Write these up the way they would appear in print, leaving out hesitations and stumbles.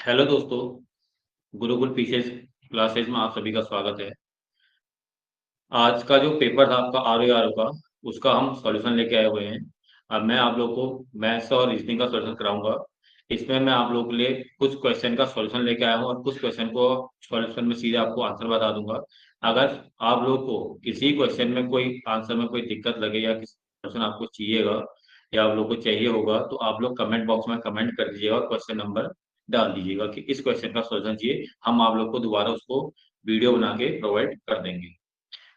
Hello दोस्तों, Gurukul PCS classes में आप सभी का स्वागत है। आज का जो पेपर था आपका आर का, उसका हम सॉल्यूशन लेके आए हुए हैं। अब मैं आप लोगों को मैथ्स और रीजनिंग का सॉल्यूशन कराऊंगा। इसमें मैं आप लोगों के लिए कुछ क्वेश्चन का सॉल्यूशन लेके आया हूँ और कुछ क्वेश्चन को सॉल्यूशन में सीधे आपको आंसर बता दूंगा। अगर आप लोग को किसी क्वेश्चन में कोई आंसर में कोई दिक्कत लगे या किसी क्वेश्चन आपको चाहिएगा या आप लोग को चाहिए होगा, तो आप लोग कमेंट बॉक्स में कमेंट कर दीजिएगा और क्वेश्चन नंबर डाल दीजिएगा कि इस क्वेश्चन का सॉल्यूशन चाहिए। हम आप लोग को दोबारा उसको वीडियो बना के प्रोवाइड कर देंगे।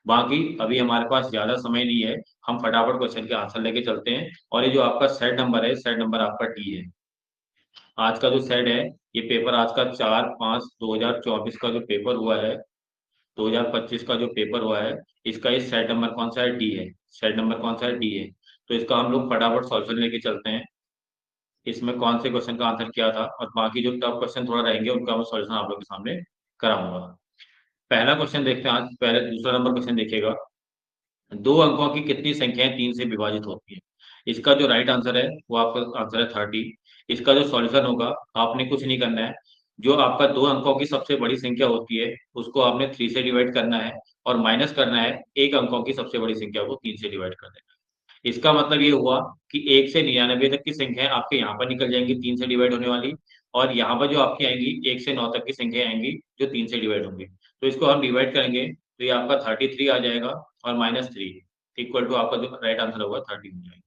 बाकी अभी हमारे पास ज्यादा समय नहीं है, हम फटाफट क्वेश्चन के आंसर लेके चलते हैं। और ये जो आपका सेट नंबर है, सेट नंबर आपका डी है। आज का जो सेट है, ये पेपर आज का 4/5/2024 का जो पेपर हुआ है, 2025 का जो पेपर हुआ है, इसका ये सेट नंबर कौन सा है? डी है। सेट नंबर कौन सा है? डी है। तो इसका हम लोग फटाफट सॉल्यूशन लेके चलते हैं। इसमें कौन से क्वेश्चन का आंसर किया था और बाकी जो टफ क्वेश्चन थोड़ा रहेंगे उनका मैं सॉल्यूशन आप लोग के सामने कराऊंगा। पहला क्वेश्चन देखते हैं। आज पहले दूसरा नंबर क्वेश्चन देखिएगा। दो अंकों की कितनी संख्याएं 3 से विभाजित होती है? इसका जो राइट आंसर है वो आपका आंसर है 30। इसका जो सॉल्यूशन होगा, आपने कुछ नहीं करना है। जो आपका दो अंकों की सबसे बड़ी संख्या होती है उसको आपने 3 से डिवाइड करना है और माइनस करना है एक अंकों की सबसे बड़ी संख्या को 3 से डिवाइड कर देना है। इसका मतलब ये हुआ कि 1 से 99 तक की संख्याएं आपके यहाँ पर निकल जाएंगी 3 से डिवाइड होने वाली। और यहाँ पर जो आपकी आएंगी 1 से 9 तक की संख्याएं आएंगी जो 3 से डिवाइड होंगी। तो इसको हम डिवाइड करेंगे तो ये आपका 33 आ जाएगा और -3 इक्वल टू आपका जो राइट आंसर होगा 30 हो जाएगा।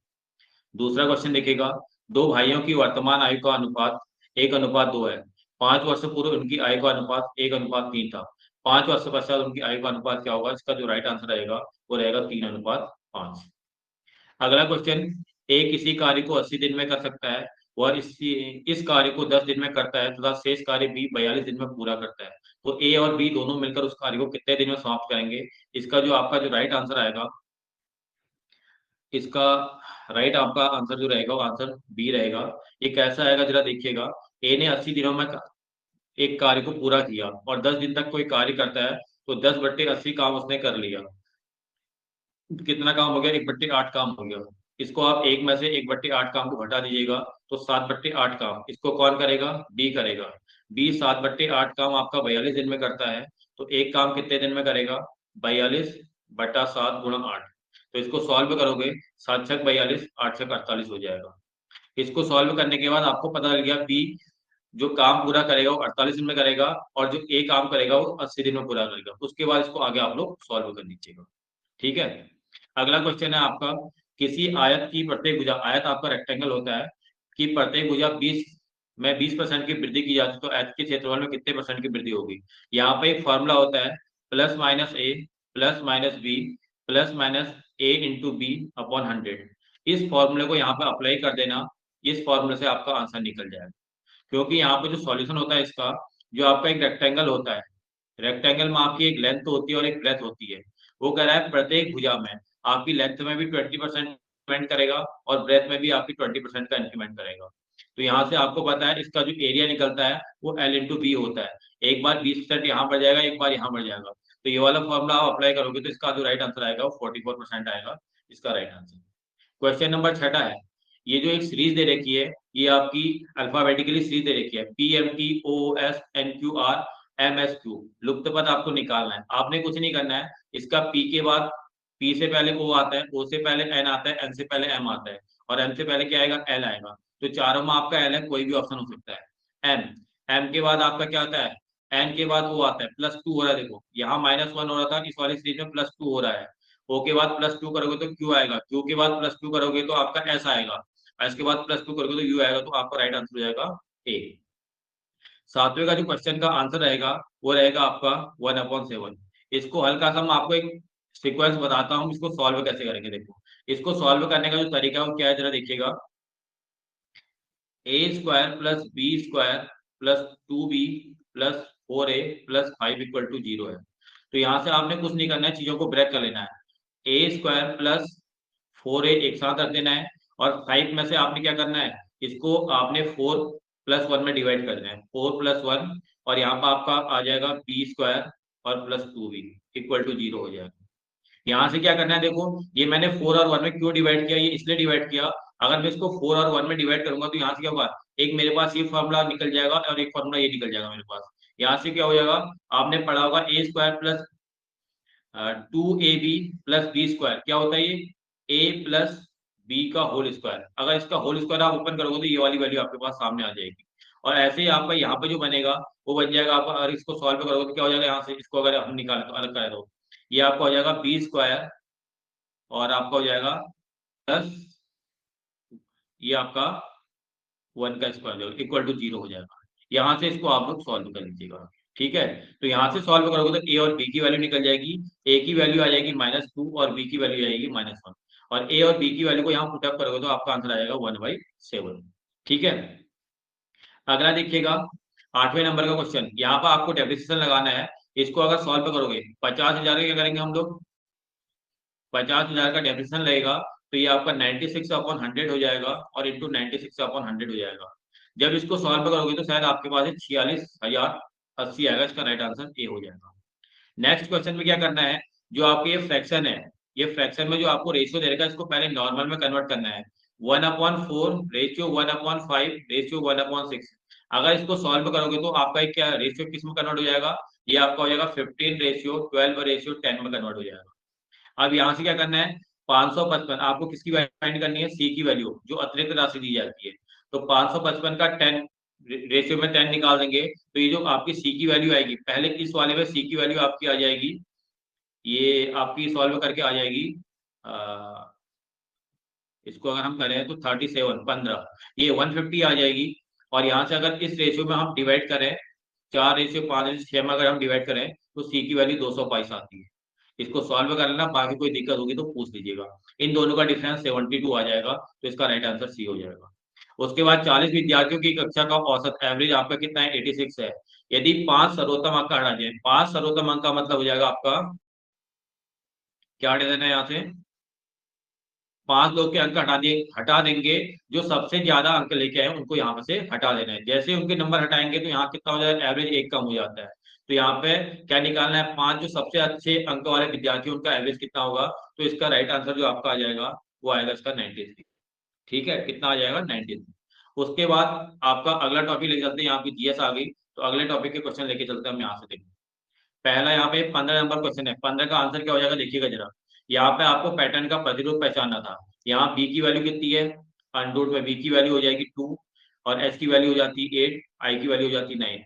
दूसरा क्वेश्चन देखिएगा। दो भाइयों की वर्तमान आयु का अनुपात 1:2 है। 5 वर्ष पूर्व उनकी आयु का अनुपात 1:3 था। 5 वर्ष पश्चात उनकी आयु का अनुपात क्या होगा? इसका जो राइट आंसर रहेगा वो रहेगा 3:5। अगला क्वेश्चन। ए किसी कार्य को 80 दिन में कर सकता है, वह इस कार्य को 10 दिन में करता है तथा शेष कार्य बी 42 दिन में पूरा करता है। तो ए और बी दोनों मिलकर उस कार्य को कितने दिन में समाप्त करेंगे? इसका जो आपका जो राइट आंसर आएगा, इसका राइट आपका आंसर जो रहेगा वो आंसर बी रहेगा। ये कैसा आएगा जरा देखिएगा। ए ने 80 दिनों में एक कार्य को पूरा किया और 10 दिन तक कोई कार्य करता है, तो 10/80 काम उसने कर लिया। कितना काम हो गया? 1/8 काम हो गया। इसको आप एक में से 1/8 काम को घटा दीजिएगा तो 7/8 काम इसको कौन करेगा? बी करेगा। बी 7/8 काम आपका 42 दिन में करता है। तो एक काम कितने दिन में करेगा? 42/7 × 8। तो इसको सॉल्व करोगे, 7×6 = 42, 8×6 = 48 हो जाएगा। इसको सॉल्व करने के बाद आपको पता लग गया बी जो काम पूरा करेगा वो 48 दिन में करेगा और जो ए काम करेगा वो 80 दिन में पूरा करेगा। उसके बाद इसको आगे आप लोग सॉल्व कर लीजिएगा। ठीक है। अगला क्वेश्चन है आपका। किसी आयत की प्रत्येक भुजा, आयत आपका रेक्टेंगल होता है, कि प्रत्येक भुजा 20% की वृद्धि की जाती है, तो आयत के क्षेत्रफल में कितने परसेंट की वृद्धि होगी? यहाँ पे एक फॉर्मूला होता है, +-a +-b +-a × b/100। इस फॉर्मूले को यहाँ पे अप्लाई कर देना। इस फॉर्मूले से आपका आंसर निकल जाएगा। क्योंकि यहाँ पे जो सॉल्यूशन होता है इसका, जो आपका एक रेक्टेंगल होता है, रेक्टेंगल में आपकी एक लेंथ होती है और एक ब्रेथ होती है। वो कह रहा है प्रत्येक भुजा में आपकी लेंथ में भी 20% इंक्रीमेंट करेगा और ब्रेथ में भी आपकी 20% का इंक्रीमेंट करेगा। तो यहाँ से आपको पता है इसका जो एरिया निकलता है वो L/B होता है। एक बार 20% यहाँ बढ़ जाएगा, एक बार यहाँ बढ़ जाएगा। तो ये वाला फॉर्मूला आप अप्लाई करोगे तो इसका जो राइट आंसर आएगा वो 44% आएगा। इसका राइट आंसर। क्वेश्चन नंबर 6 है। ये जो एक सीरीज दे रखी है, ये आपकी अल्फाबेटिकली सीरीज दे रखी है, PMT OOS NQR MSQ। लुप्त पद आपको निकालना है। आपने कुछ नहीं करना है। इसका पी के बाद, पी से पहले ओ आता है, ओ से पहले एन आता है, एन से पहले एम आता है और एम से पहले क्या आएगा? एल आएगा। तो चारों में आपका एल है, कोई भी ऑप्शन हो सकता है। एम, एम के बाद आपका क्या आता है? एन के बाद ओ आता है, +2 हो रहा है। देखो यहाँ -1 हो रहा था, इस वाली सीरीज में +2 हो रहा है। ओ के बाद +2 करोगे तो क्यू आएगा, क्यू के बाद +2 करोगे तो आपका एस आएगा, एस के बाद +2 करोगे तो यू आएगा। तो आपका राइट आंसर हो जाएगा ए। सातवें का जो क्वेश्चन का आंसर रहेगा वो रहेगा आपका 1/7। इसको हल्का सा मैं आपको एक सीक्वेंस बताता हूँ, इसको सॉल्व कैसे करेंगे। देखो इसको सॉल्व करने का जो तरीका है वो क्या है जरा देखिएगा। a² + b² + 2b + 4a + 5 = 0 है। तो यहाँ से आपने कुछ नहीं करना है, चीजों को ब्रेक कर लेना है। a² + 4a एक साथ रख देना है और 5 में से आपने क्या करना है, इसको आपने 4+1 में डिवाइड कर देना है। 4+1 और यहाँ पर आपका आ जाएगा b² और +2b = 0 हो जाएगा। यहाँ से क्या करना है, देखो ये मैंने 4 और 1 में क्यों डिवाइड किया, ये इसलिए डिवाइड किया अगर मैं इसको 4 और 1 में डिवाइड करूंगा तो यहाँ से क्या होगा, एक मेरे पास ये फॉर्मूला निकल जाएगा और एक फॉर्मूला ये निकल जाएगा मेरे पास। यहाँ से क्या हो जाएगा, आपने पढ़ा होगा A square plus 2ab plus B square, क्या होता है ये, ए प्लस बी का होल स्क्वायर। अगर इसका होल स्क्वायर आप ओपन करोगे तो ये वाली वैल्यू आपके पास सामने आ जाएगी। और ऐसे ही आपका यहाँ पे जो बनेगा वो बन जाएगा आपका, अगर इसको सॉल्व करोगे तो क्या हो जाएगा, यहाँ से इसको अगर हम निकालें तो अलग करें तो ये आपका हो जाएगा बी स्क्वायर और आपका हो जाएगा प्लस ये आपका 1 का स्क्वायर इक्वल टू 0 हो जाएगा। यहाँ से इसको आप लोग सॉल्व कर लीजिएगा। ठीक है, तो यहाँ से सॉल्व करोगे तो ए और बी की वैल्यू निकल जाएगी। ए की वैल्यू आ जाएगी -2 और बी की वैल्यू आएगी -1। और ए और बी की वैल्यू को यहाँ पुटअप करोगे तो आपका आंसर आ जाएगा 1/7। ठीक है, अगला देखिएगा 8वें नंबर का क्वेश्चन। यहाँ पर आपको डेप्रिसिएशन लगाना है। इसको अगर सॉल्व करोगे 50,000 का क्या करेंगे हम लोग, 50,000 का डेप्रिसिएशन लगेगा तो ये आपका 96/100 हो जाएगा और इंटू 96/100 हो जाएगा। जब इसको सॉल्व करोगे तो शायद आपके पास 46,080 आएगा। इसका राइट आंसर ए हो जाएगा। नेक्स्ट क्वेश्चन में क्या करना है, जो आपके ये फ्रैक्शन है, ये फ्रैक्शन में जो आपको रेशियो दे रखा है इसको पहले नॉर्मल में कन्वर्ट करना है। 1/4 रेशियो 1/5 रेशियो 1/6। अगर इसको सॉल्व करोगे तो आपका एक क्या रेशियो किस में कन्वर्ट हो जाएगा, ये आपका हो जाएगा 15 रेशियो 12 रेशियो 10 में कन्वर्ट हो जाएगा। अब यहाँ से क्या करना है, 555 आपको किसकी वैल्यू फाइंड करनी है, सी की वैल्यू जो अतिरिक्त राशि दी जाती है। तो 555 का 10 रेशियो में 10 निकाल देंगे तो ये जो आपकी सी की वैल्यू आएगी, पहले इस वाले में सी की वैल्यू आपकी आ जाएगी, ये आपकी सॉल्व करके आ जाएगी। इसको अगर हम करें तो 37 15 ये 150 आ जाएगी। और यहाँ से अगर इस रेशियो में हम डिवाइड करें, 4:5:6 में अगर हम डिवाइड करें तो सी की वैल्यू 222 आती है। इसको सॉल्व कर लेना, बाकी कोई दिक्कत होगी तो पूछ लीजिएगा। इन दोनों का डिफरेंस 72 आ जाएगा तो इसका राइट आंसर सी हो जाएगा। उसके बाद 40 विद्यार्थियों की कक्षा का औसत एवरेज आपका कितना है, 86 है। यदि 5 सर्वोत्तम अंक का हटा जाए, 5 सर्वोत्तम अंक का मतलब हो जाएगा आपका क्या हटा देना है, यहाँ से 5 लोग के अंक हटा देंगे। जो सबसे ज्यादा अंक लेके आए उनको यहाँ पे से हटा देना है। जैसे उनके नंबर हटाएंगे तो यहाँ कितना हो जाएगा, एवरेज 1 कम हो जाता है। तो यहाँ पे क्या निकालना है, 5 जो सबसे अच्छे अंक वाले विद्यार्थी उनका एवरेज कितना होगा। तो इसका राइट आंसर जो आपका आ जाएगा वो आएगा इसका 93। ठीक है, कितना आ जाएगा, 93। उसके बाद आपका अगला टॉपिक लेके चलते हैं, यहाँ की जीएस आ गई तो अगले टॉपिक के क्वेश्चन लेके चलते हैं हम। यहाँ से देखिए पहला यहाँ पे 15 नंबर क्वेश्चन है। 15 का आंसर क्या हो जाएगा देखिएगा जरा। यहाँ पे आपको पैटर्न का प्रतिरूप पहचानना था। यहाँ बी की वैल्यू कितनी है, अंडर में बी की वैल्यू हो जाएगी 2 और एच की वैल्यू हो जाती है 8, आई की वैल्यू हो जाती है 9।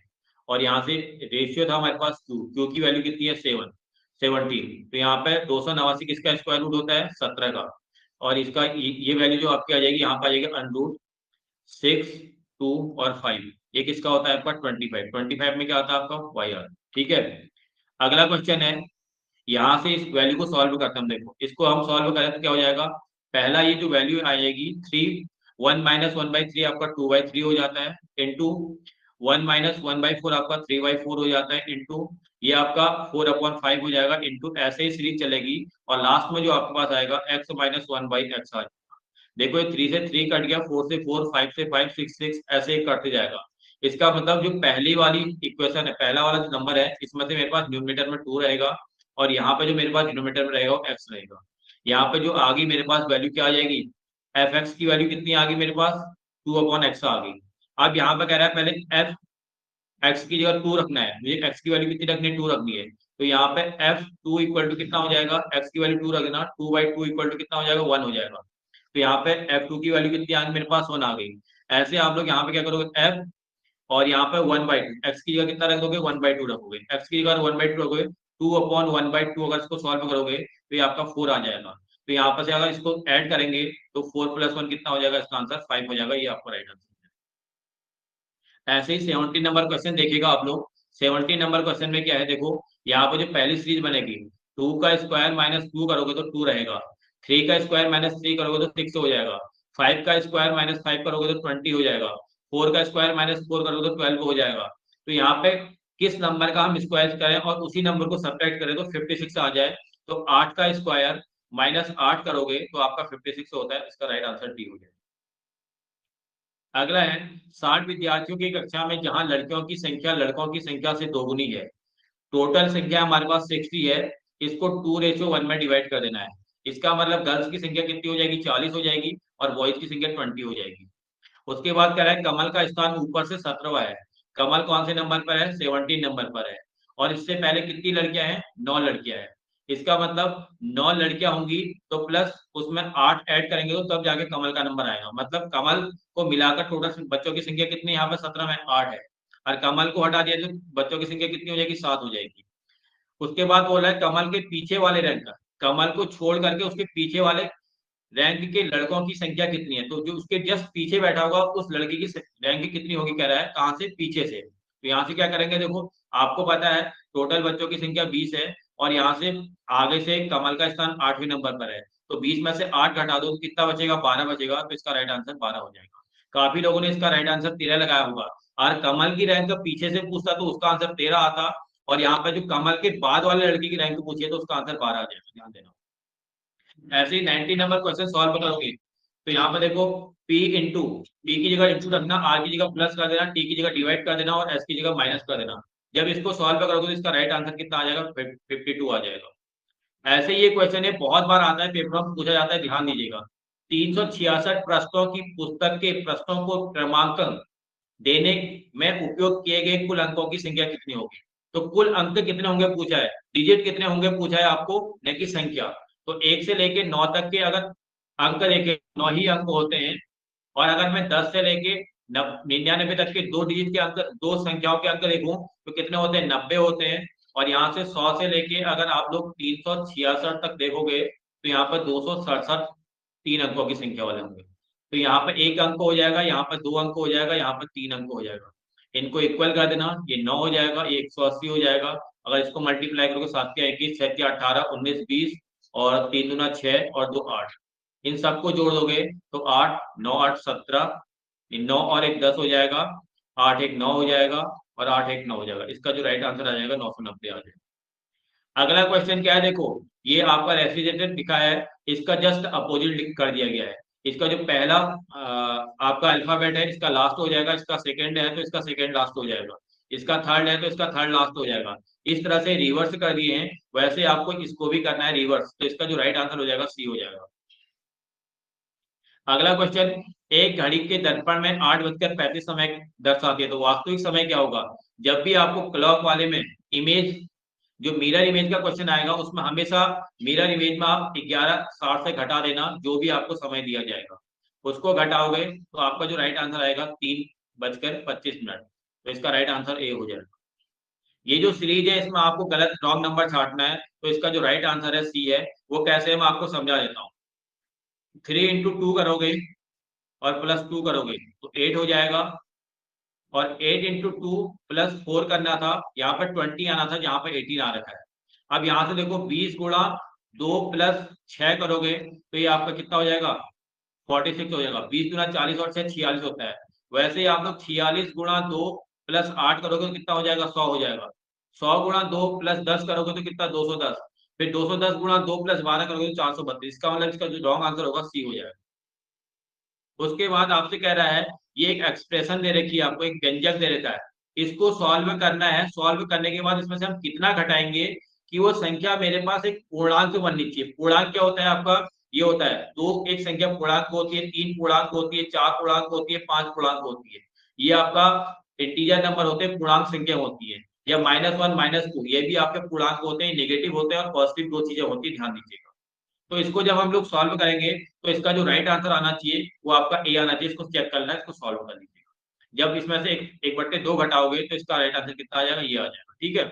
और यहाँ से रेशियो था हमारे पास क्यू की वैल्यू कितनी है 17। तो यहाँ पे 289 किसका स्क्वायर रूट होता है, 17 का। और इसका ये वैल्यू जो आपकी आ जाएगी यहाँ पे आ जाएगी अंडर 6, 2 और 5। ये किसका होता है आपका 25 में क्या आता है आपका वाई आर। ठीक है, अगला क्वेश्चन है, यहाँ से इस वैल्यू को सॉल्व करते हैं हम। देखो इसको हम सॉल्व करें तो क्या हो जाएगा, पहला ये जो वैल्यू आएगी 3 1 - 1/3 आपका 2/3 हो जाता है, इंटू 1 - 1/4 आपका 3/4 हो जाता है, इंटू ये आपका 4/5 हो जाएगा, इंटू ऐसे ही सीरीज चलेगी। और लास्ट में जो आपके पास आएगा x - 1/x आ जाएगा। देखो ये 3 से 3 कट गया, 4 से 4, 5 से 5, 6 6 ऐसे ही करते जाएगा। इसका मतलब जो पहली वाली इक्वेशन है, पहला वाला जो नंबर है, इसमें से मेरे पास न्यूमरेटर में 2 रहेगा और यहाँ पे जो मेरे पास डिनोमिनेटर में रहेगा वो x रहेगा। यहाँ पे जो आ गई मेरे पास वैल्यू क्या आ जाएगी, एफ एक्स की वैल्यू कितनी आ गई मेरे पास 2/x आ गई। अब यहाँ पे कह रहा है पहले एफ एक्स की जगह 2 रखना है, मुझे एक्स की वैल्यू कितनी रखनी है, 2 रखनी है। तो यहाँ पे f2 इक्वल टू कितना हो जाएगा, एक्स की वैल्यू 2 रखना, 2/2 इक्वल टू कितना हो जाएगा 1 हो जाएगा। तो यहाँ पे f2 की वैल्यू कितनी आ गई मेरे पास 1 आ गई। ऐसे आप लोग यहाँ पे क्या करोगे, f और यहाँ पे 1/2, एक्स की जगह कितना रख दोगे 1/2 रखोगे, एक्स की जगह 1/2 रखोगे, 2/1/2 अगर इसको सॉल्व करोगे तो ये आपका 4 आ जाएगा। तो यहाँ पर से अगर इसको ऐड करेंगे तो 4 + 1 कितना हो जाएगा, इसका आंसर 5 हो जाएगा। ये आपका राइट आंसर है। ऐसे ही 70 नंबर क्वेश्चन देखिएगा आप लोग। 70 नंबर क्वेश्चन में क्या है, देखो यहाँ पर जो पहली सीरीज बनेगी 2 का स्क्वायर -2 करोगे तो 2 रहेगा, 3 का स्क्वायर -3 करोगे तो 6 हो जाएगा, 5 का स्क्वायर -5 करोगे तो 20 हो जाएगा, 4 का स्क्वायर -4 करोगे तो 12 हो जाएगा। तो यहाँ पे किस नंबर का हम स्क्वायर करें और उसी नंबर को सब्ट्रैक्ट करें तो 56 आ जाए। तो 8 का स्क्वायर -8 करोगे तो आपका 56 होता है। इसका राइट आंसर डी हो जाएगा। अगला है 60 विद्यार्थियों की कक्षा में जहां लड़कियों की संख्या लड़कों की संख्या से दोगुनी है। टोटल संख्या हमारे पास 60 है, इसको 2:1 में डिवाइड कर देना है। इसका मतलब गर्ल्स की संख्या कितनी हो जाएगी, 40 हो जाएगी और बॉयज की संख्या 20 हो जाएगी। उसके बाद कह रहा है कमल का स्थान ऊपर से 17वां है। कमल कौन से नंबर पर है? 17 नंबर पर है। और इससे पहले कितनी लड़कियां हैं? 9 लड़कियां हैं। इसका मतलब 9 लड़कियां होंगी तो प्लस उसमें 8 ऐड करेंगे तो तब जाके कमल का नंबर आएगा। मतलब कमल को मिलाकर टोटल बच्चों की संख्या कितनी यहाँ पर 17 में 8 है, और कमल को हटा दिया तो बच्चों की संख्या कितनी हो जाएगी? 7 हो जाएगी। उसके बाद बोल रहा है कमल के पीछे वाले रैंक का, कमल को छोड़ करके उसके पीछे वाले रैंक के लड़कों की संख्या कितनी है। तो जो उसके जस्ट पीछे बैठा होगा उस लड़के की रैंक कितनी होगी, कह रहा है कहां से? पीछे से। तो यहाँ से क्या करेंगे, देखो आपको पता है टोटल बच्चों की संख्या 20 है, और यहाँ से आगे से कमल का स्थान 8वें नंबर पर है, तो 20 में से 8 घटा दो तो कितना बचेगा? 12 बचेगा। तो इसका राइट आंसर 12 हो जाएगा। काफी लोगों ने इसका राइट आंसर 13 लगाया होगा, और कमल की रैंक पीछे से पूछता तो उसका आंसर 13 आता, और यहाँ पे जो कमल के बाद वाले लड़की की रैंक पूछिए तो उसका आंसर 12 आ जाएगा। ध्यान देना। ऐसे ही 90 नंबर क्वेश्चन सॉल्व करोगे तो यहाँ पे देखो p इंटू p की जगह इंटू रखना, r की जगह प्लस कर देना, t की जगह डिवाइड कर देना, और s की जगह माइनस कर देना। जब इसको सॉल्व करोगे तो इसका राइट आंसर कितना आ जाएगा? 52 आ जाएगा। ऐसे ये क्वेश्चन है, बहुत बार आता है पेपर में पूछा जाता है, ध्यान दीजिएगा। 366 प्रश्नों की पुस्तक के प्रश्नों को क्रमांकन देने में उपयोग किए गए कुल अंकों की संख्या कितनी होगी। तो कुल अंक कितने होंगे पूछा है, डिजिट कितने होंगे पूछा है आपको, न कि संख्या। तो 1 से लेके 9 तक के अगर अंक देखे 9 ही अंक होते हैं, और अगर मैं 10 से लेके 99 तक के दो डिजिट के अंक, दो संख्याओं के अंक देखूं तो कितने होते हैं? 90 होते हैं। और यहाँ से 100 से लेके अगर आप लोग 366 तक देखोगे तो यहाँ पर 267 तीन अंकों की संख्या वाले होंगे। तो यहाँ पर एक अंक हो जाएगा, यहाँ पर 2 अंक हो जाएगा, यहाँ पर 3 अंक हो जाएगा। इनको इक्वल कर देना, ये 9 हो जाएगा, ये 180 हो जाएगा। अगर इसको मल्टीप्लाई करोगे 7 के 21, 6 के 18, 19 20, और 3 दूना 6 और 2 8, इन सबको जोड़ दोगे तो 8 9 8 17, 9 और 1 10 हो जाएगा, 8 1 9 हो जाएगा, और 8 1 9 हो जाएगा। इसका जो राइट आंसर आ जाएगा 990 आ जाएगा। अगला क्वेश्चन क्या है, देखो ये आपका रेफ्रिजरेटर दिखा है, इसका जस्ट अपोजिट लिख कर दिया गया है। इसका जो पहला आपका अल्फाबेट है इसका लास्ट हो जाएगा, इसका सेकंड है तो इसका सेकंड लास्ट हो जाएगा, इसका थर्ड है तो इसका थर्ड लास्ट हो जाएगा। इस तरह से रिवर्स कर दिए हैं, वैसे आपको इसको भी करना है रिवर्स, तो इसका जो राइट आंसर हो जाएगा सी हो जाएगा। अगला क्वेश्चन, एक घड़ी के दर्पण में 8:35 समय दर्शाती है, तो वास्तविक समय क्या होगा। जब भी आपको क्लॉक वाले में इमेज, जो मिरर इमेज का क्वेश्चन आएगा उसमें हमेशा मिरर इमेज में आप 11:60 से घटा देना, जो भी आपको समय दिया जाएगा उसको घटाओगे तो आपका जो राइट आंसर आएगा 3:25। तो इसका राइट आंसर ए हो जाएगा। ये जो सीरीज है इसमें आपको गलत रॉन्ग नंबर छाटना है, तो इसका जो राइट आंसर है सी है। वो कैसे है मैं आपको समझा देता हूँ। 3 × 2 करोगे और +2 करोगे तो 8 हो जाएगा, और 8 × 2 +4 करना था, यहाँ पर 20 आना था, यहाँ पर 18 आ रखा है। अब यहाँ से देखो 20 × 2 + 6 करोगे तो ये आपका कितना हो जाएगा? 46 हो जाएगा। 20 × 4 और 6 46 होता है। वैसे ही आप लोग 46 × 2 + 8 करोगे तो कितना हो जाएगा? 100 हो जाएगा। 100 × 2 + 10 करोगे तो कितना? 210। फिर 210 × 2 + 12 करोगे तो 432। इसका मतलब इसका जो रॉन्ग आंसर होगा सी हो जाएगा। उसके बाद आपसे कह रहा है, ये एक एक्सप्रेशन दे रखी है आपको, एक व्यंजक दे रखा है, इसको सॉल्व करना है। सॉल्व करने के बाद इसमें से हम कितना घटाएंगे कि वो संख्या मेरे पास एक पूर्णांक बननी चाहिए। पूर्णांक क्या होता है आपका? ये होता है दो, एक संख्या पूर्णांक होती है, 3 पूर्णांक होती है, 4 पूर्णांक होती है, 5 पूर्णांक होती है। ये आपका इंटीजर नंबर होते हैं, पूर्णांक संख्या होती है। या -1 -2 ये भी आपके पूर्णांक होते हैं, नेगेटिव होते हैं और पॉजिटिव, दो चीजें होती है, ध्यान दीजिएगा। तो इसको जब हम लोग सॉल्व करेंगे तो इसका जो राइट आंसर आना चाहिए वो आपका ए आना चाहिए। इसको चेक करना है, इसको सॉल्व कर लीजिएगा। जब इसमें से 1/2 घटाओगे तो इसका राइट आंसर कितना आ जाएगा? ये आ जाएगा। ठीक है।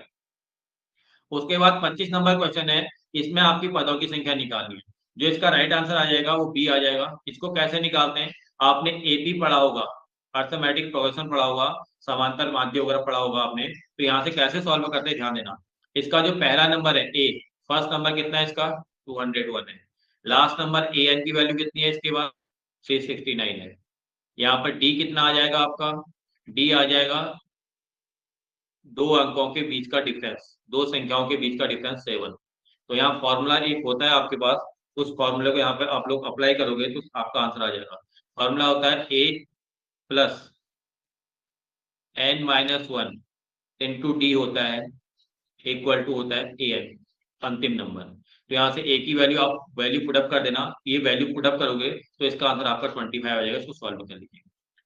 उसके बाद 25 नंबर क्वेश्चन है, इसमें आपकी पदों की संख्या निकालनी है। जो इसका राइट आंसर आ जाएगा वो बी आ जाएगा। इसको कैसे निकालते हैं? आपने एपी पढ़ा होगा, अर्थमेटिक प्रोग्रेशन पढ़ा होगा, समांतर माध्य वगैरह पढ़ा होगा आपने। तो यहाँ से कैसे सॉल्व करते हैं ध्यान देना। इसका जो पहला नंबर है ए, फर्स्ट नंबर कितना है इसका? 201 है। लास्ट नंबर ए एन की वैल्यू कितनी है इसके बाद? 369 है। यहाँ पर डी कितना आ जाएगा आपका? डी आ जाएगा दो अंकों के बीच का डिफरेंस, दो संख्याओं के बीच का डिफरेंस 7। तो यहाँ फॉर्मूला एक होता है आपके पास, उस फॉर्मूले को यहाँ पे आप लोग अप्लाई करोगे तो आपका आंसर आ जाएगा। फॉर्मूला होता है ए प्लस n-1 इंटू डी होता है, इक्वल टू होता है ए एन, अंतिम नंबर। तो यहाँ से ए की वैल्यू आप वैल्यू पुटअप कर देना, ये वैल्यू पुटअप करोगे तो इसका आंसर आपका 25 आ जाएगा। इसको सॉल्व कर लीजिए।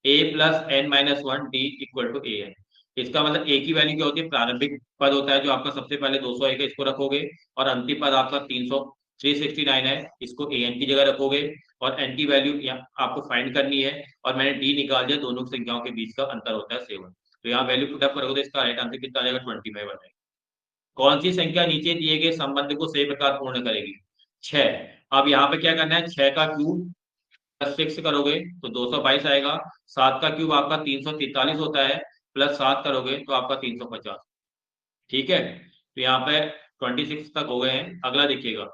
A plus N minus one D equal to A है। इसका मतलब ए की वैल्यू क्या होती है, प्रारंभिक पद होता है जो आपका सबसे पहले 201 है, इसको रखोगे, और अंतिम पद आपका 369 है, इसको ए एन की जगह रखोगे, और एन की वैल्यू आपको फाइंड करनी है, और मैंने डी निकाल दिया, दोनों संख्याओं के बीच का अंतर होता है 7। तो यहाँ वैल्यू पुटअप करोगे तो इसका राइट आंसर कितना आ जाएगा, 25 आ जाएगा। कौन सी संख्या नीचे दिए गए संबंध को सही प्रकार पूर्ण करेगी, 6। अब यहाँ पे क्या करना है, 6 का क्यूब प्लस 6 करोगे तो 222 आएगा। 7 का क्यूब आपका 343 होता है, प्लस 7 करोगे तो आपका 350। ठीक है, तो यहाँ पे 26 तक हो गए हैं। अगला देखिएगा,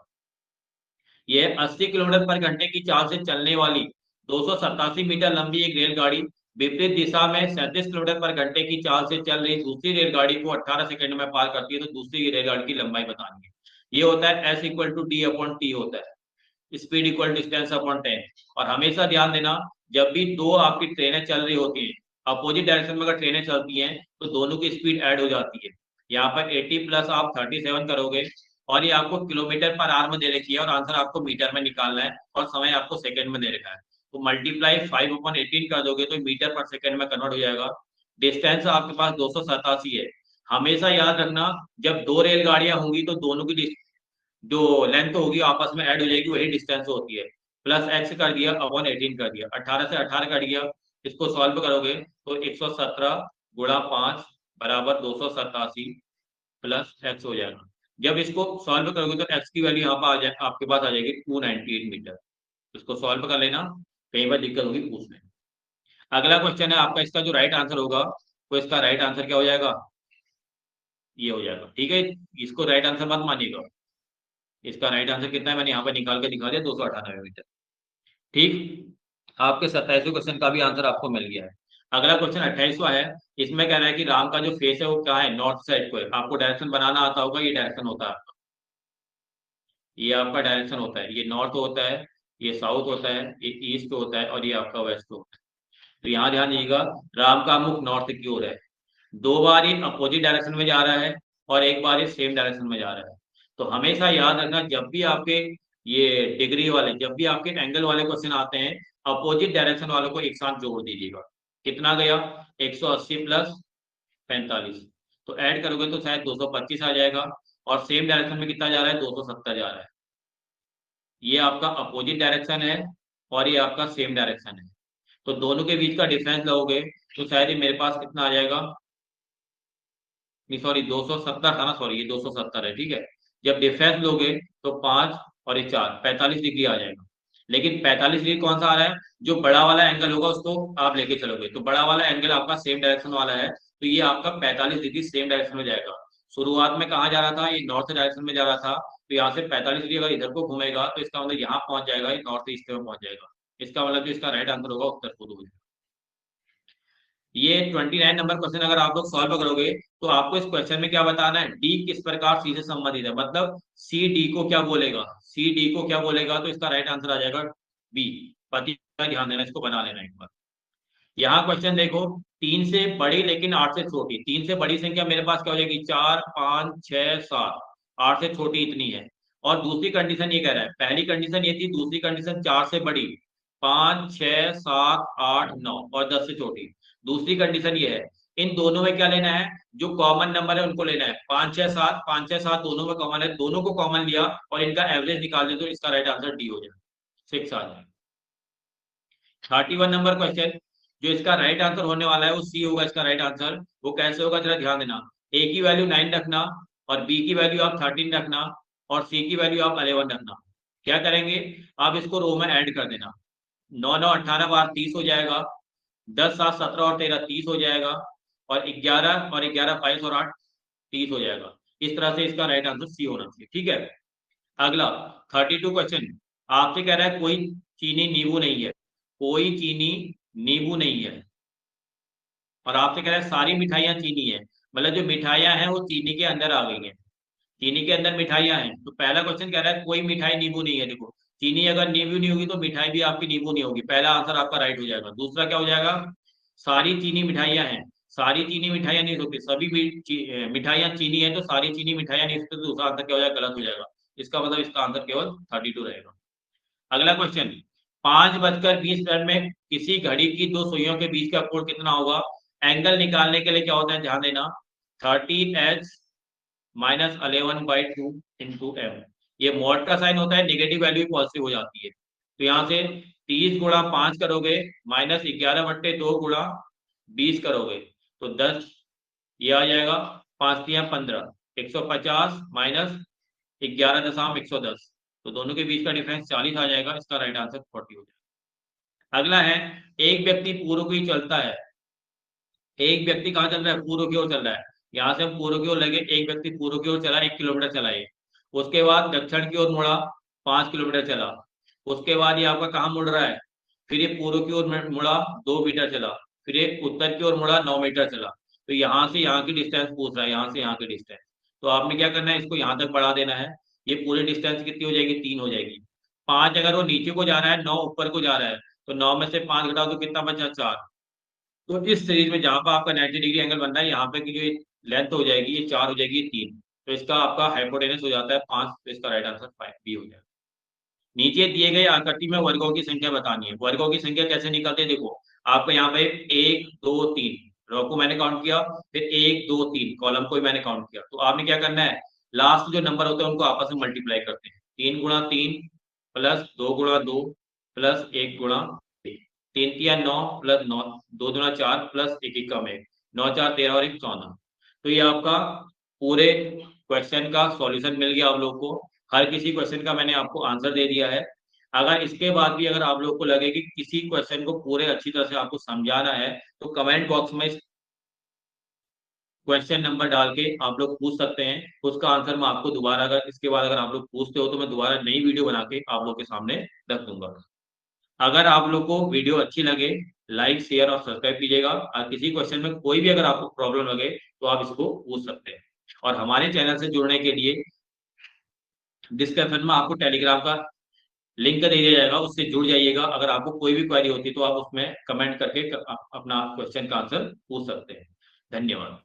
ये 80 किलोमीटर पर घंटे की चाल से चलने वाली 287 मीटर लंबी एक रेलगाड़ी विपरीत दिशा में 37 किलोमीटर पर घंटे की चाल से चल रही दूसरी रेलगाड़ी को 18 सेकंड में पार करती है, तो दूसरी रेलगाड़ी की लंबाई बतानी है। ये होता है S equal to D upon T होता है, स्पीड इक्वल डिस्टेंस अपॉन 10। और हमेशा ध्यान देना, जब भी दो आपकी ट्रेनें चल रही होती हैं, अपोजिट डायरेक्शन में अगर ट्रेनें चलती हैं तो दोनों की स्पीड ऐड हो जाती है। यहाँ पर 80 प्लस आप 37 करोगे, और ये आपको किलोमीटर पर आवर में दे रखी है, और आंसर आपको मीटर में निकालना है, और समय आपको सेकंड में दे रखा है। तो मल्टीप्लाई 5/18 कर दोगे तो मीटर पर सेकंड में कन्वर्ट हो जाएगा। डिस्टेंस आपके पास 287 है। हमेशा याद रखना, जब दो रेलगाड़ियां होंगी तो दोनों की जो लेंथ होगी आपस में ऐड हो जाएगी, वही डिस्टेंस होती है। प्लस एक्स कर दिया अपॉन 18 कर दिया, 18 से 18 कट गया। इसको सॉल्व करोगे तो 117 गुणा 5 बराबर 287 प्लस एक्स हो जाएगा। जब इसको सॉल्व करोगे तो एक्स की वैल्यू यहाँ पर आ जाए, आपके पास आ जाएगी 298 मीटर। इसको सॉल्व कर लेना, कहीं पर दिक्कत होगी पूछ लेना। अगला क्वेश्चन है आपका, इसका जो राइट आंसर होगा वो इसका राइट आंसर क्या हो जाएगा, ये हो जाएगा। ठीक है, इसको राइट आंसर मत मानिएगा। इसका राइट आंसर कितना है मैंने यहाँ पर निकाल के दिखा दिया, 298 मीटर। ठीक, आपके 27वें क्वेश्चन का भी आंसर आपको मिल गया है। अगला क्वेश्चन 28वां है। इसमें कह रहा है कि राम का जो फेस है वो क्या है, नॉर्थ साइड को है। आपको डायरेक्शन बनाना आता होगा, ये डायरेक्शन होता है आपका, ये आपका डायरेक्शन होता है, ये नॉर्थ होता है, ये साउथ होता है, ये ईस्ट होता है, और ये आपका वेस्ट होता है। तो यहाँ ध्यान दीजिएगा, राम का मुख नॉर्थ की ओर है, 2 बार ये अपोजिट डायरेक्शन में जा रहा है, और 1 बार ये सेम डायरेक्शन में जा रहा है। तो हमेशा याद रखना, जब भी आपके ये डिग्री वाले, जब भी आपके एंगल वाले क्वेश्चन आते हैं, अपोजिट डायरेक्शन वालों को एक साथ जोड़ दीजिएगा। कितना गया, 180 प्लस 45, तो ऐड करोगे तो शायद 225 आ जाएगा, और सेम डायरेक्शन में कितना जा रहा है, 270 जा रहा है। ये आपका अपोजिट डायरेक्शन है, और ये आपका सेम डायरेक्शन है। तो दोनों के बीच का डिफरेंस लोगे तो शायद ये मेरे पास कितना आ जाएगा, नहीं सॉरी 270 था ना, सॉरी ये 270 है। ठीक है, जब डिफरेंस लोगे तो 5 और ये 4, 45 डिग्री आ जाएगा। लेकिन 45 डिग्री कौन सा आ रहा है, जो बड़ा वाला एंगल होगा उसको आप लेके चलोगे, तो बड़ा वाला एंगल आपका सेम डायरेक्शन वाला है, तो ये आपका 45 डिग्री सेम डायरेक्शन में जाएगा। शुरुआत में कहाँ जा रहा था, ये नॉर्थ डायरेक्शन में जा रहा था, तो यहाँ से 45 डिग्री अगर इधर को घूमेगा तो इसका मतलब यहाँ पहुंच जाएगा, ये नॉर्थ ईस्ट में पहुंच जाएगा। इसका मतलब जो इसका राइट आंसर होगा उत्तर पूर्व हो जाएगा। ये 29 नंबर क्वेश्चन अगर आप लोग सॉल्व करोगे तो आपको इस क्वेश्चन में क्या बताना है, डी किस प्रकार सी से संबंधित है, मतलब सी डी को क्या बोलेगा, सी डी को क्या बोलेगा, तो इसका राइट आंसर आ जाएगा बी, पति का। ध्यान देना, इसको बना लेना एक बार। यहाँ क्वेश्चन देखो, 3 से बड़ी लेकिन 8 से छोटी, 3 से बड़ी संख्या मेरे पास क्या हो जाएगी, 4 5 6 7, 8 से छोटी इतनी है। और दूसरी कंडीशन ये कह रहा है, पहली कंडीशन ये थी, दूसरी कंडीशन 4 से बड़ी 5 6 7 8 9 और 10 से छोटी। दूसरी कंडीशन ये है, इन दोनों में क्या लेना है, जो कॉमन नंबर है उनको लेना है। 5 6 7, 5 6 7 दोनों में कॉमन है, दोनों को कॉमन लिया और इनका एवरेज निकाल दे तो इसका राइट आंसर डी हो जाए, 6 आ जाए। 31 नंबर क्वेश्चन, जो इसका राइट आंसर होने वाला है वो सी होगा इसका राइट आंसर। वो कैसे होगा जरा ध्यान देना, ए की वैल्यू 9 रखना, और बी की वैल्यू आप 13 रखना, और सी की वैल्यू आप 11 रखना। क्या करेंगे, आप इसको रो में ऐड कर देना, 9 9 18 बार 30 हो जाएगा, 10 7 17 और 13 30 हो जाएगा, और 11 22 और 8 30 हो जाएगा। इस तरह से इसका राइट आंसर सी होना चाहिए। ठीक है, अगला 32 क्वेश्चन आपसे कह रहा है, कोई चीनी नींबू नहीं है, कोई चीनी नींबू नहीं है, और आपसे कह रहा है सारी मिठाइयाँ चीनी है, मतलब जो मिठाइयाँ हैं वो चीनी के अंदर आ गई हैं, चीनी के अंदर मिठाइयाँ हैं। तो पहला क्वेश्चन कह रहा है कोई मिठाई नींबू नहीं है। देखो, चीनी अगर नींबू नहीं होगी तो मिठाई भी आपकी नींबू नहीं होगी, पहला आंसर आपका राइट हो जाएगा। दूसरा क्या हो जाएगा, सारी चीनी मिठाइयाँ हैं, सारी चीनी मिठाइयाँ नहीं होती, सभी मिठाइयाँ चीनी है तो सारी चीनी मिठाइयाँ नहीं होती, तो दूसरा आंसर क्या हो जाएगा, गलत हो जाएगा। इसका मतलब इसका आंसर केवल 32 रहेगा। अगला क्वेश्चन, 5:20 में किसी घड़ी की दो सुइयों के बीच का कोण कितना होगा? एंगल निकालने के लिए क्या होता है, ध्यान देना, 30h माइनस 11/2 इंटू एम। ये मॉड का साइन होता है, नेगेटिव वैल्यू पॉजिटिव हो जाती है। तो यहाँ से 30 गुणा 5 करोगे माइनस 11/2 गुणा 20 करोगे तो 10, ये आ जाएगा 5 तिया 15, 150 माइनस 11.110, तो दोनों के बीच का डिफरेंस 40 आ जाएगा। इसका राइट आंसर 40 हो जाएगा। अगला है, एक व्यक्ति पूर्व की चलता है, एक व्यक्ति कहाँ चल रहा है, पूर्व की ओर चल रहा है। यहाँ से हम पूर्व की ओर लगे, एक व्यक्ति पूर्व की ओर चला 1 किलोमीटर चला ये, उसके बाद दक्षिण की ओर मुड़ा 5 किलोमीटर चला, उसके बाद ये आपका कहाँ मुड़ रहा है, फिर ये पूर्व की ओर मुड़ा 2 मीटर चला, फिर ये उत्तर की ओर मुड़ा 9 मीटर चला। तो यहाँ से यहाँ की डिस्टेंस पूछ रहा है, यहाँ से यहाँ की डिस्टेंस। तो आपने क्या करना है, इसको यहाँ तक बढ़ा देना है। ये पूरी डिस्टेंस कितनी हो जाएगी, 3 हो जाएगी। 5 अगर वो नीचे को जा रहा है, 9 ऊपर को जा रहा है, तो 9 में से 5 घटाओ तो कितना बचा, 4। तो इस सीरीज में जहां पर आपका 90 डिग्री एंगल बन रहा है, यहाँ पे की जो लेंथ हो जाएगी ये 4 हो जाएगी, 3। तो इसका आपका हाइपोटेनस हो जाता है 5, तो इसका राइट आंसर 5 बी हो जाएगा। नीचे दिए गए आकृति में वर्गों की संख्या बतानी है। वर्गों की संख्या कैसे निकलते हैं, देखो आपको यहाँ पे 1 2 3 रो को मैंने काउंट किया, फिर 1 2 3 कॉलम को भी मैंने काउंट किया। तो आपने क्या करना है, लास्ट जो नंबर होते हैं उनको आपस में मल्टीप्लाई करते हैं। 3 गुणा 3 प्लस 2 गुणा 2 प्लस 1 गुणा 3, 3 तिया 9 प्लस 9, 2 दूना 4 प्लस 1 एकम 1, 9 4 13 और 1 14। तो ये आपका पूरे क्वेश्चन का सॉल्यूशन मिल गया आप लोग को। हर किसी क्वेश्चन का मैंने आपको आंसर दे दिया है। अगर इसके बाद भी अगर आप लोग को लगे कि किसी क्वेश्चन को पूरे अच्छी तरह से आपको समझाना है, तो कमेंट बॉक्स में क्वेश्चन नंबर डाल के आप लोग पूछ सकते हैं। उसका आंसर मैं आपको दोबारा, अगर इसके बाद अगर आप लोग पूछते हो तो मैं दोबारा नई वीडियो बना के आप लोग के सामने रख दूंगा। अगर आप लोग को वीडियो अच्छी लगे, लाइक शेयर और सब्सक्राइब कीजिएगा। और किसी क्वेश्चन में कोई भी अगर आपको प्रॉब्लम लगे तो आप इसको पूछ सकते हैं। और हमारे चैनल से जुड़ने के लिए डिस्क्रिप्शन में आपको टेलीग्राम का लिंक दे दिया जाएगा, उससे जुड़ जाइएगा। अगर आपको कोई भी क्वेरी होती है तो आप उसमें कमेंट करके अपना क्वेश्चन का आंसर पूछ सकते हैं। धन्यवाद।